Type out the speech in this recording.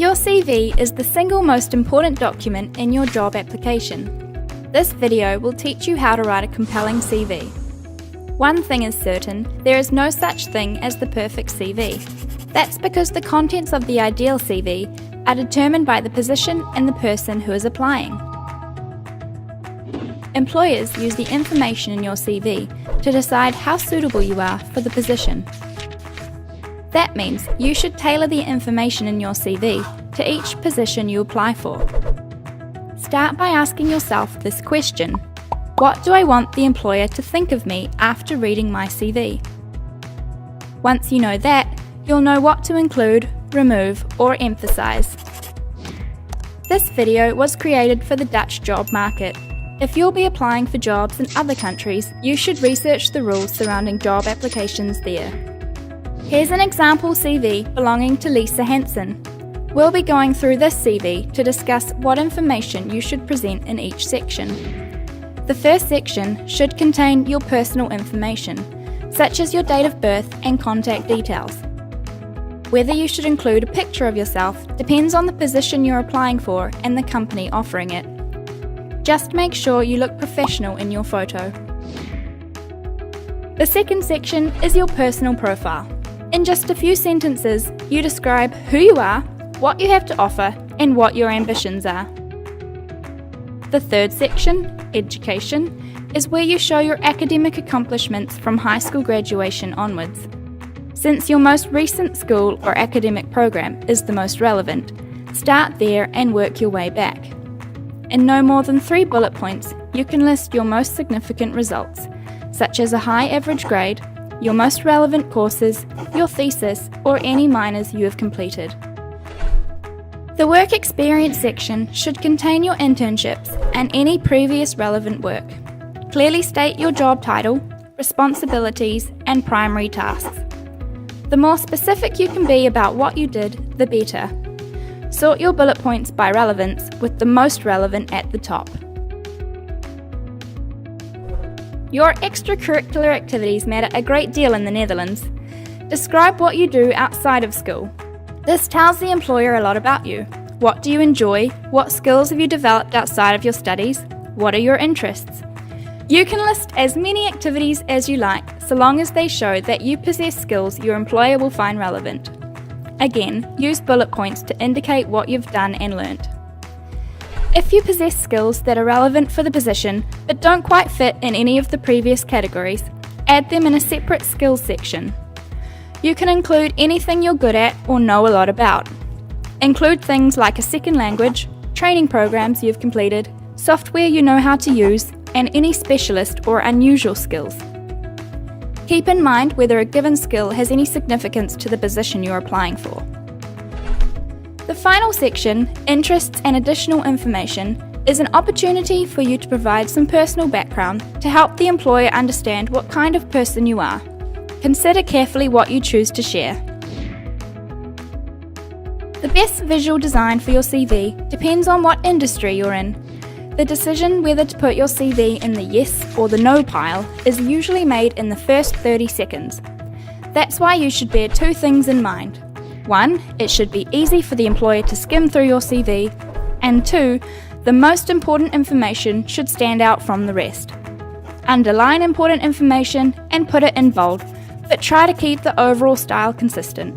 Your CV is the single most important document in your job application. This video will teach you how to write a compelling CV. One thing is certain, there is no such thing as the perfect CV. That's because the contents of the ideal CV are determined by the position and the person who is applying. Employers use the information in your CV to decide how suitable you are for the position. That means you should tailor the information in your CV to each position you apply for. Start by asking yourself this question: what do I want the employer to think of me after reading my CV? Once you know that, you'll know what to include, remove, or emphasize. This video was created for the Dutch job market. If you'll be applying for jobs in other countries, you should research the rules surrounding job applications there. Here's an example CV belonging to Lisa Hansen. We'll be going through this CV to discuss what information you should present in each section. The first section should contain your personal information, such as your date of birth and contact details. Whether you should include a picture of yourself depends on the position you're applying for and the company offering it. Just make sure you look professional in your photo. The second section is your personal profile. In just a few sentences, you describe who you are, what you have to offer, and what your ambitions are. The third section, education, is where you show your academic accomplishments from high school graduation onwards. Since your most recent school or academic program is the most relevant, start there and work your way back. In no more than 3 bullet points, you can list your most significant results, such as a high average grade, your most relevant courses, your thesis, or any minors you have completed. The work experience section should contain your internships and any previous relevant work. Clearly state your job title, responsibilities, and primary tasks. The more specific you can be about what you did, the better. Sort your bullet points by relevance, with the most relevant at the top. Your extracurricular activities matter a great deal in the Netherlands. Describe what you do outside of school. This tells the employer a lot about you. What do you enjoy? What skills have you developed outside of your studies? What are your interests? You can list as many activities as you like, so long as they show that you possess skills your employer will find relevant. Again, use bullet points to indicate what you've done and learnt. If you possess skills that are relevant for the position but don't quite fit in any of the previous categories, add them in a separate skills section. You can include anything you're good at or know a lot about. Include things like a second language, training programs you've completed, software you know how to use, and any specialist or unusual skills. Keep in mind whether a given skill has any significance to the position you're applying for. The final section, interests and additional information, is an opportunity for you to provide some personal background to help the employer understand what kind of person you are. Consider carefully what you choose to share. The best visual design for your CV depends on what industry you're in. The decision whether to put your CV in the yes or the no pile is usually made in the first 30 seconds. That's why you should bear 2 things in mind. 1, it should be easy for the employer to skim through your CV, and 2, the most important information should stand out from the rest. Underline important information and put it in bold, but try to keep the overall style consistent.